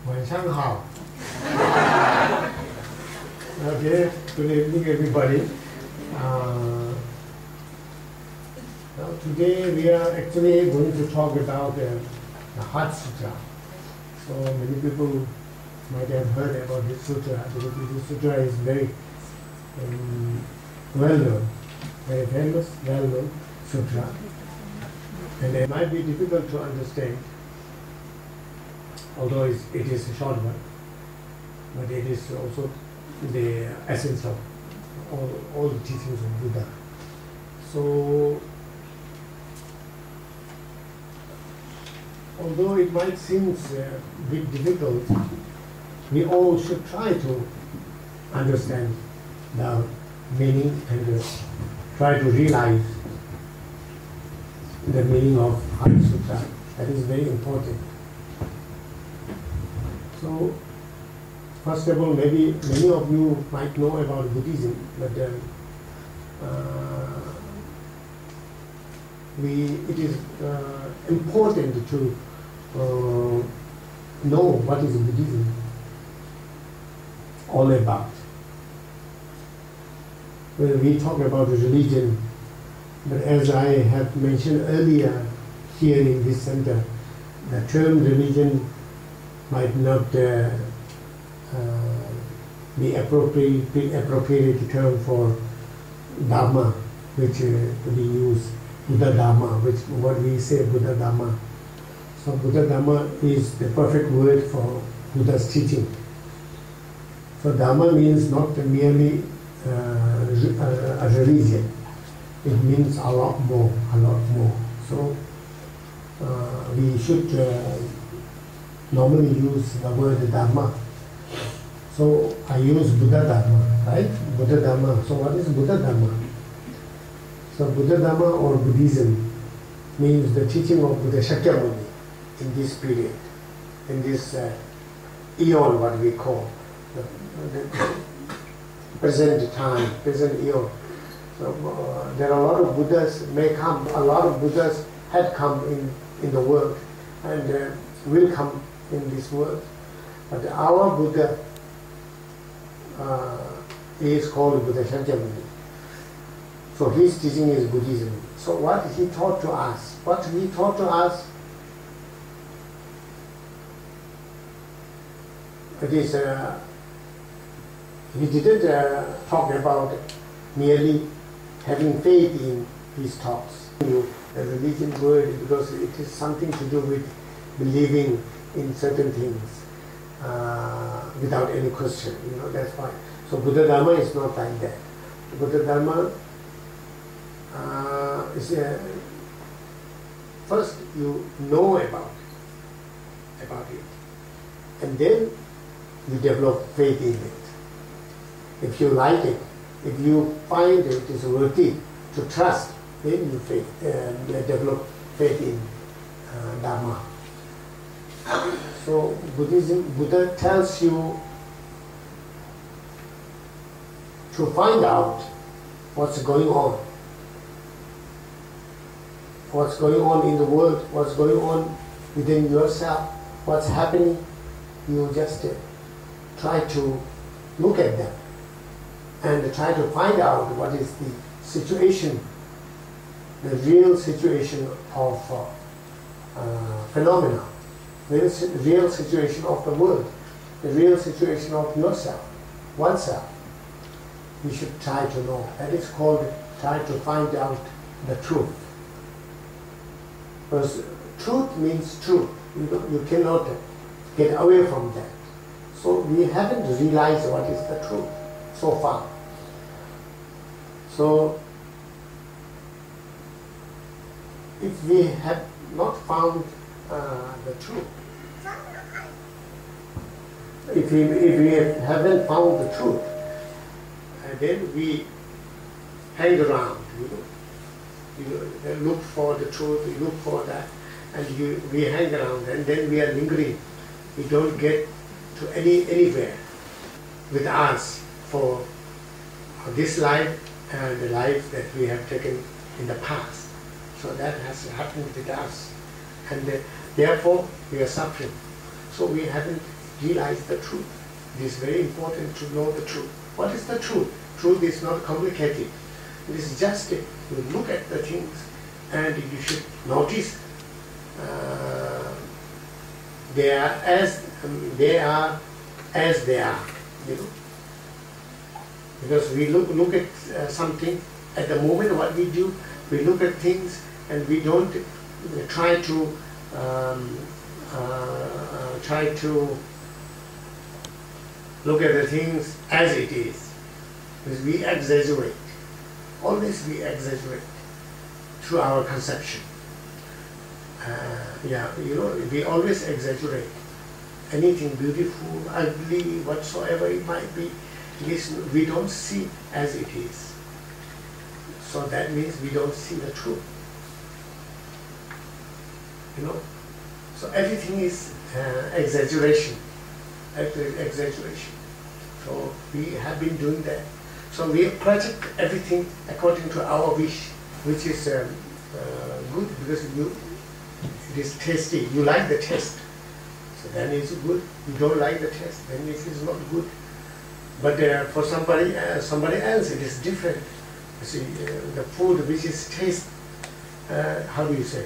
晚上好. Okay, good evening everybody. Now today we are actually going to talk about the Heart Sutra. So many people might have heard about this sutra, because this sutra is very well known, very famous, well known sutra. And it might be difficult to understand, although it is a short one, but it is also the essence of all the teachings of Buddha. So, although it might seem a bit difficult, we all should try to understand the meaning and try to realize the meaning of Heart Sutra. That is very important. So, first of all, maybe many of you might know about Buddhism, but it is important to know what is Buddhism all about. When we talk about religion, but as I have mentioned earlier here in this center, the term religion might not be appropriate term for Dharma, which to be used, Buddha Dharma, which what we say Buddha Dharma. So Buddha Dharma is the perfect word for Buddha's teaching. So Dharma means not merely a religion. It means a lot more, a lot more. So we should normally use the word Dharma. So I use Buddha Dharma, right? Buddha Dharma. So what is Buddha Dharma? So Buddha Dharma or Buddhism means the teaching of Buddha Shakyamuni in this period, in this eon, what we call the present time, present eon. So there are a lot of Buddhas may come, a lot of Buddhas had come in the world and will come in this world. But our Buddha is called Buddha Shakyamuni. So his teaching is Buddhism. So what he taught to us, it is, he didn't talk about merely having faith in his thoughts. The religion word, because it is something to do with believing in certain things without any question, that's why. So Buddha Dharma is not like that. Buddha Dharma is first you know about it, and then you develop faith in it. If you like it, if you find it is worthy to trust, then you develop faith in Dharma. So Buddha tells you to find out what's going on in the world, what's going on within yourself, what's happening. You just try to look at them and try to find out what is the situation, the real situation of phenomena, the real situation of the world, the real situation of yourself, oneself. We should try to know. That is called try to find out the truth. Because truth means truth. You cannot get away from that. So we haven't realized what is the truth so far. So if we have not found the truth, if we haven't found the truth, then we hang around, you look for the truth, you look for that, and we hang around, and then we are lingering. We don't get to anywhere with us for this life and the life that we have taken in the past. So that has happened with us, and therefore we are suffering. So we haven't realize the truth. It is very important to know the truth. What is the truth? Truth is not complicated. It is just you look at the things and you should notice they are as they are, you know. Because we look at something at the moment. What we do, we look at things and we don't try to look at the things as it is. Because we exaggerate. Always we exaggerate through our conception. We always exaggerate. Anything beautiful, ugly, whatsoever it might be, we don't see as it is. So that means we don't see the truth. You know? So everything is exaggeration. Exaggeration. So we have been doing that. So we project everything according to our wish, which is good because it is tasty. You like the taste, so then it's good. You don't like the taste, then it is not good. But for somebody else, it is different. You see, the food which is taste, how do you say,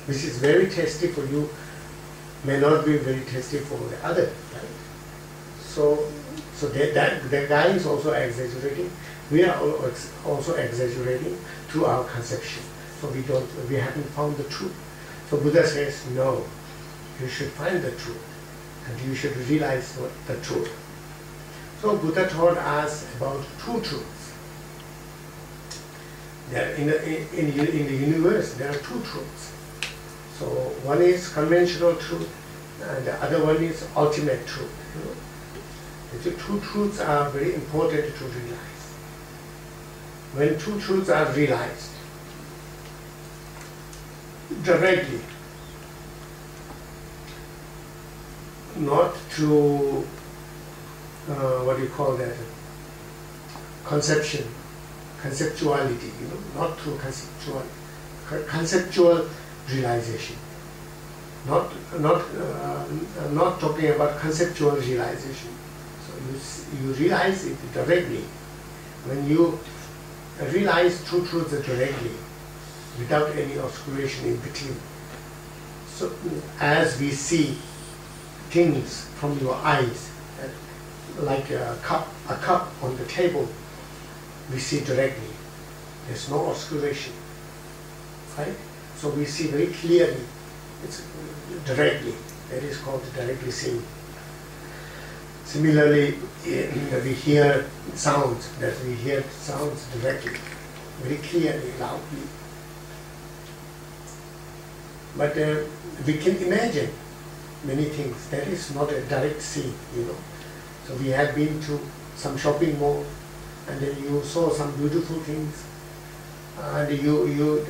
which is very tasty for you, may not be very tasty for the other. Right? So that guy is also exaggerating. We are also exaggerating through our conception. So we haven't found the truth. So Buddha says, no, you should find the truth, and you should realize the truth. So Buddha taught us about two truths. There in the universe, there are two truths. So one is conventional truth, and the other one is ultimate truth. You know? The two truths are very important to realize. When two truths are realized directly, not through what do you call that? Conceptuality, you know, not through conceptual realization. Not talking about conceptual realization. You realize it directly. When you realize two truths directly, without any obscuration in between. So as we see things from your eyes, like a cup on the table, we see directly. There's no obscuration, right? So we see very clearly. It's directly. That is called directly seeing. Similarly, we hear sounds, directly, very clearly, loudly. But we can imagine many things. That is not a direct seeing, you know. So we have been to some shopping mall, and then you saw some beautiful things, and you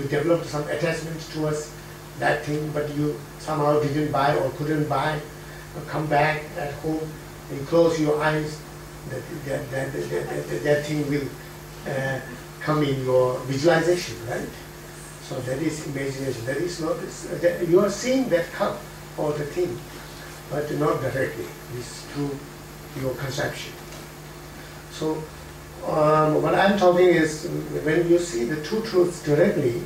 developed some attachment towards that thing, but you somehow didn't buy or couldn't buy. Come back at home, you close your eyes, that thing will come in your visualization, right? So that is imagination. That is not, you are seeing that cup or the thing, but not directly. It's through your conception. So what I'm talking is, when you see the two truths directly,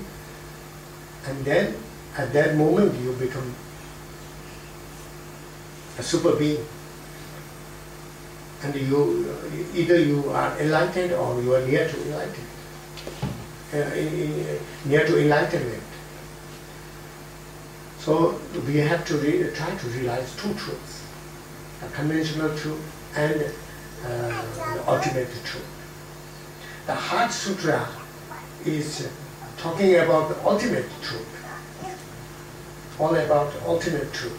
and then at that moment you become a super being, and either you are enlightened or you are near to enlightenment. Near to enlightenment. So we have to try to realize two truths: a conventional truth and the ultimate truth. The Heart Sutra is talking about the ultimate truth, all about the ultimate truth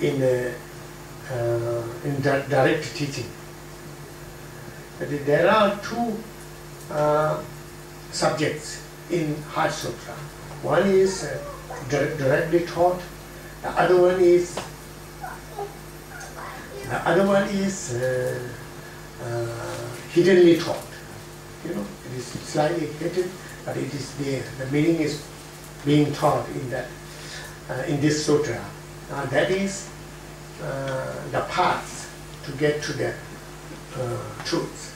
in direct teaching. But there are two subjects in Heart Sutra. One is directly taught. The other one is hiddenly taught. You know, it is slightly hidden, but it is there. The meaning is being taught in that in this sutra. That is the paths to get to the truth,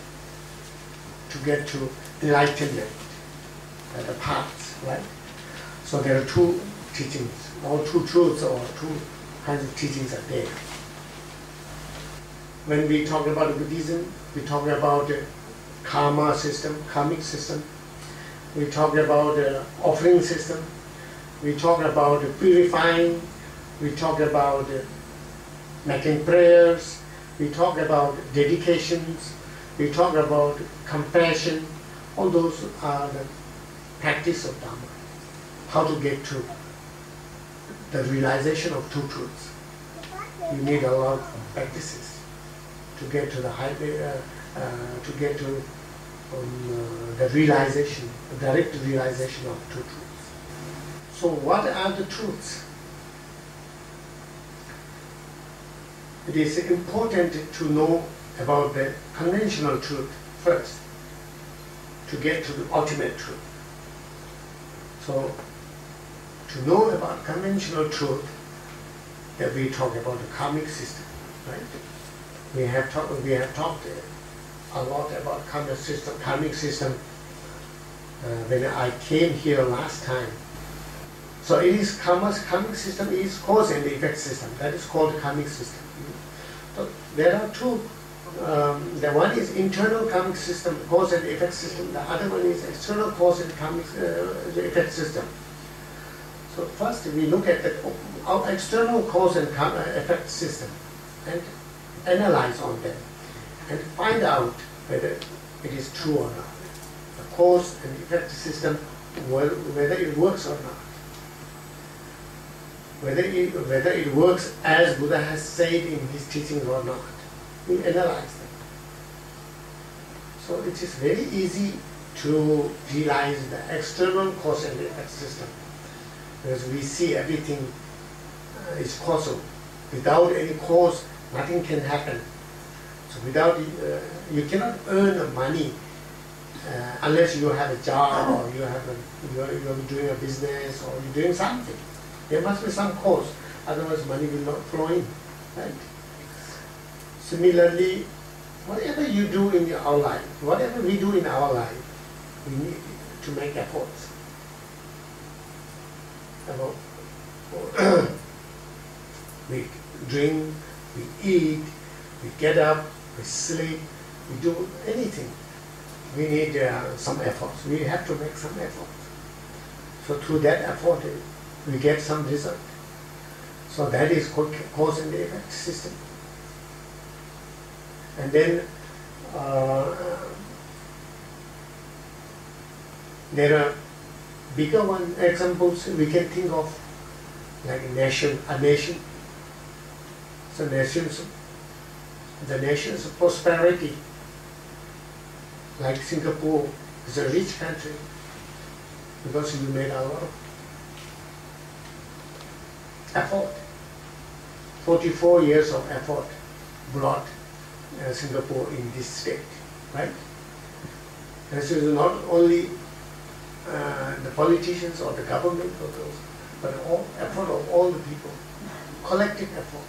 to get to enlightenment, the paths, right? So there are two teachings, or two truths, or two kinds of teachings are there. When we talk about Buddhism, we talk about the karma system, karmic system. We talk about the offering system. We talk about purifying. We talk about making prayers. We talk about dedications. We talk about compassion. All those are the practice of Dharma. How to get to the realization of two truths. You need a lot of practices to get to the high, to get to the realization, the direct realization of two truths. So what are the truths? It is important to know about the conventional truth first, to get to the ultimate truth. So to know about conventional truth, that we talk about the karmic system, right? We have talked a lot about karmic system when I came here last time. So it is karmic system is cause and effect system. That is called karmic system. So there are two. The one is internal karmic system, cause and effect system. The other one is external cause and karmic effect system. So first we look at our external cause and effect system and analyze on them and find out whether it is true or not. The cause and effect system, whether it works or not. Whether it works as Buddha has said in his teachings or not. We analyze them. So it is very easy to realize the external cause and effect system, because we see everything is causal. Without any cause, nothing can happen. So without you cannot earn money unless you have a job or you are doing a business or you're doing something. There must be some cause, otherwise money will not flow in, right? Similarly, whatever you do in our life, whatever we do in our life, we need to make efforts. We drink, we eat, we get up, we sleep, we do anything. We need some efforts. We have to make some effort. So through that effort, we get some result. So that is called cause and effect system. And then there are bigger examples we can think of, like a nation. So the nation's prosperity, like Singapore is a rich country because you made a lot of effort. 44 years of effort brought Singapore in this state, right? This is not only the politicians or the government or those, but all effort of all the people, collective effort.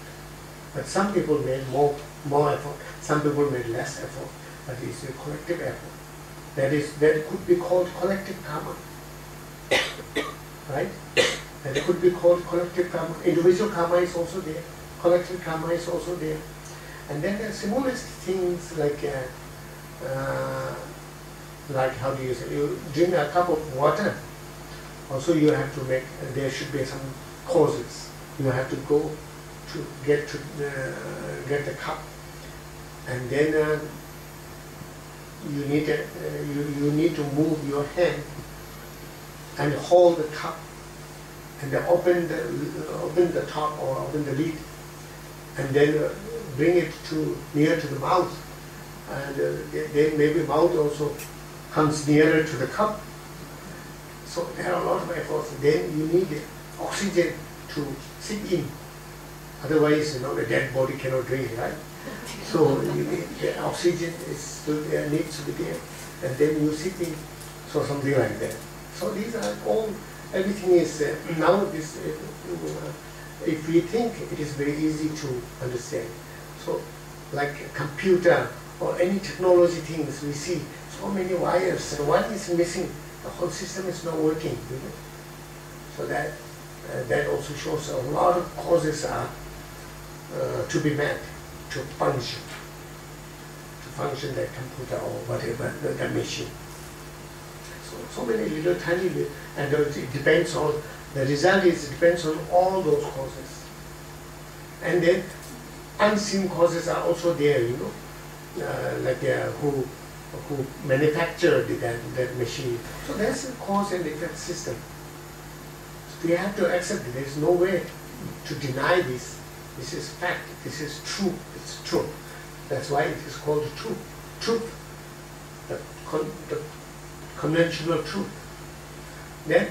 But some people made more effort, some people made less effort, but it's a collective effort. That could be called collective karma, right? That could be called collective karma. Individual karma is also there, collective karma is also there. And then there are similar things like how do you say, you drink a cup of water, also you have to make, there should be some causes. You have to go to get the cup, and then you need to move your hand and hold the cup, and then open the top or open the lid, and then bring it near to the mouth, and then maybe mouth also comes nearer to the cup. So there are a lot of efforts. Then you need the oxygen to sit in. Otherwise, the dead body cannot drink, right? So you need the oxygen needs to be there, and then you sit in. So something like that. So these are all. Everything is now this if we think, it is very easy to understand. So, like a computer or any technology things, we see so many wires, and one is missing, the whole system is not working. You know? So that also shows a lot of causes are to be met to function that computer or whatever, the machine. So many little tiny, and it depends on, the result is, it depends on all those causes. And then unseen causes are also there, you know, like who manufactured that machine. So there's a cause and effect system. So we have to accept it. There's no way to deny this. This is fact. This is true. It's true. That's why it is called truth. Truth. The conventional truth. Then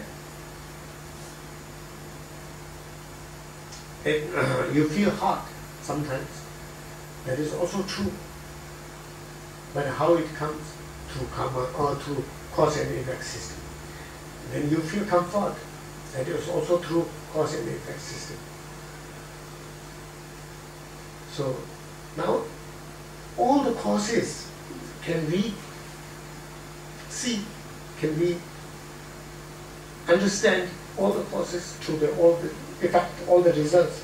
you feel hot sometimes. That is also true. But how it comes? Through karma or through cause and effect system. Then you feel comfort. That is also through cause and effect system. So now all the causes can we see, can we understand all the causes through all the effect, all the results?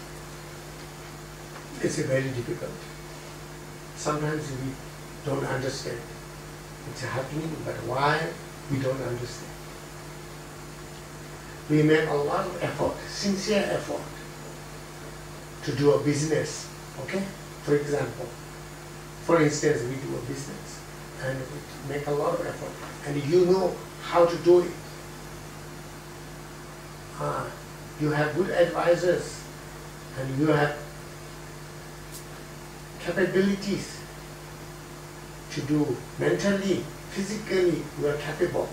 It's very difficult. Sometimes we don't understand. It's happening, but why we don't understand? We make a lot of effort, sincere effort, to do a business. Okay? For example, for instance, we do a business and we make a lot of effort, and you know how to do it. You have good advisors, and you have capabilities to do mentally, physically, you are capable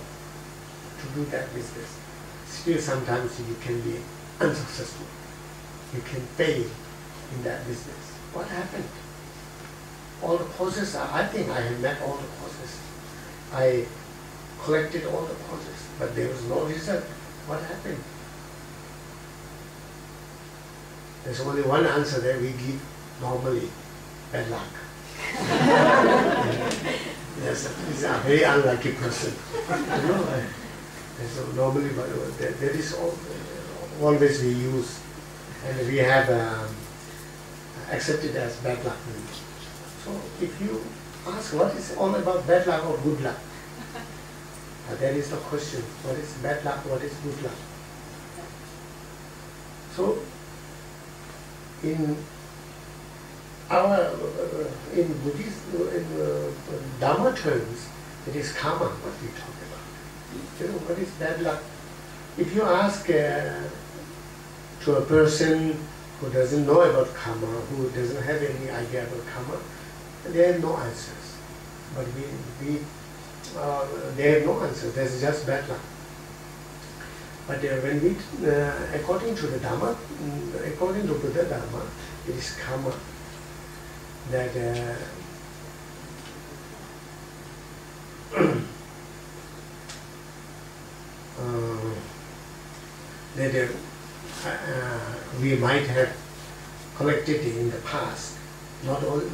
to do that business. Still, sometimes you can be unsuccessful. You can fail in that business. What happened? All the causes are, I think I have met all the causes. I collected all the causes, but there was no result. What happened? There's only one answer that we give normally: bad luck. Yes, he's a very unlucky person. You know, so normally, but there is always we use, and we have accepted as bad luck. So if you ask what is all about bad luck or good luck, that is the question. What is bad luck? What is good luck? So in our in Buddhism, in Dharma terms, it is karma what we talk about. You know, what is bad luck? If you ask to a person who doesn't know about karma, who doesn't have any idea about karma, they have no answers. But they have no answers. There's just bad luck. But when we, according to the Dharma, according to Buddha Dharma, it is karma that we might have collected in the past, not only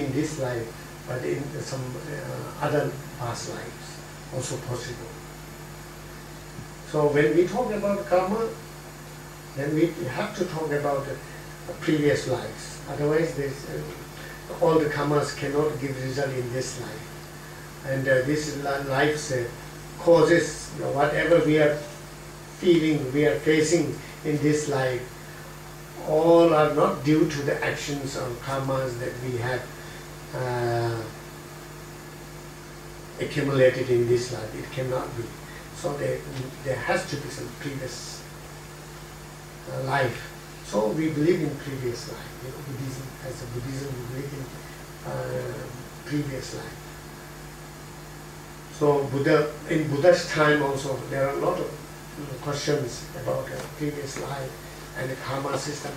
in this life, but in some other past lives, also possible. So when we talk about karma, then we have to talk about previous lives. Otherwise, all the karmas cannot give result in this life. And this life's causes, whatever we are feeling, we are facing in this life, all are not due to the actions or karmas that we have accumulated in this life. It cannot be. So there has to be some previous life. So we believe in previous life. You know, Buddhism, as a Buddhism, we believe in previous life. So in Buddha's time also, there are a lot of questions about previous life and the karma system.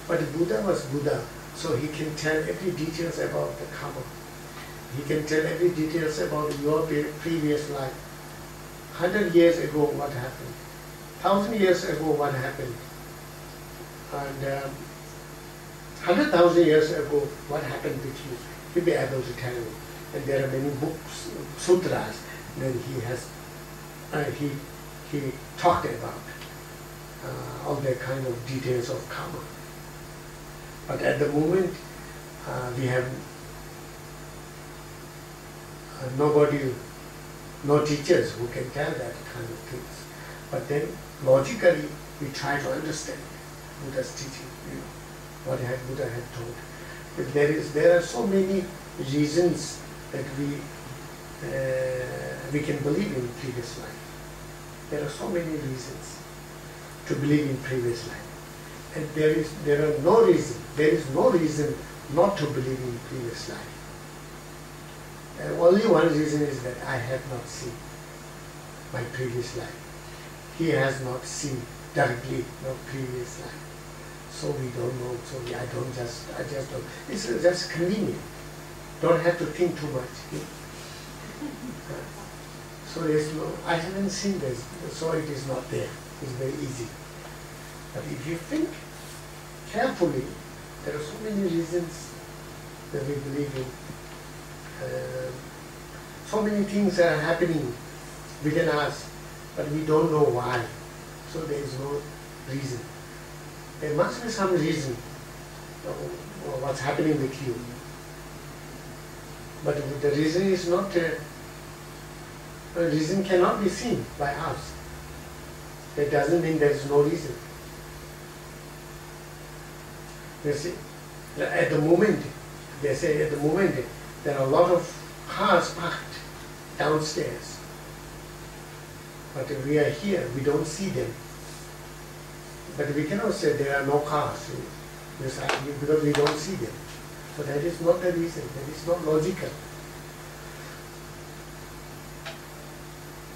But Buddha was Buddha, so he can tell every details about the karma. He can tell every details about your previous life. 100 years ago, what happened? 1,000 years ago what happened, and 100,000 years ago what happened with you, he'll be able to tell you. And there are many books, sutras, that he has, he talked about all the kind of details of karma. But at the moment, we have nobody, no teachers who can tell that kind of things. But then logically we try to understand Buddha's teaching, what Buddha had told. But there are so many reasons that we can believe in previous life. There are so many reasons to believe in previous life. And there is no reason not to believe in previous life. Only one reason is that I have not seen my previous life. He has not seen directly my previous life. So we don't know. So I just don't. It's just convenient. Don't have to think too much. So there's no, I haven't seen this, so it is not there. It's very easy. But if you think carefully, there are so many reasons that we believe in. So many things are happening within us, but we don't know why. So there is no reason. There must be some reason for what's happening with you. But the reason is not, the reason cannot be seen by us. That doesn't mean there is no reason. You see, at the moment, they say at the moment, there are a lot of cars parked downstairs. But we are here, we don't see them. But we cannot say there are no cars because we don't see them. So that is not the reason, that is not logical.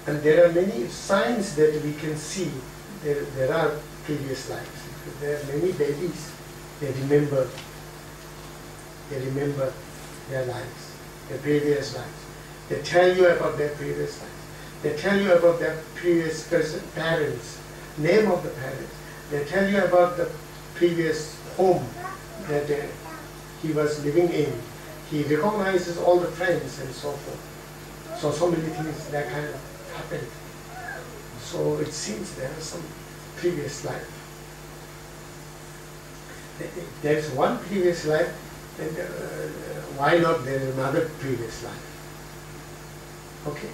And there are many signs that we can see there are previous lives. There are many babies, they remember their lives, their previous lives. They tell you about their previous lives. They tell you about their previous parents, name of the parents. They tell you about the previous home that he was living in. He recognizes all the friends and so forth. So many things that kind of happened. So it seems there is some previous life. There is one previous life, and why not there is another previous life? Okay.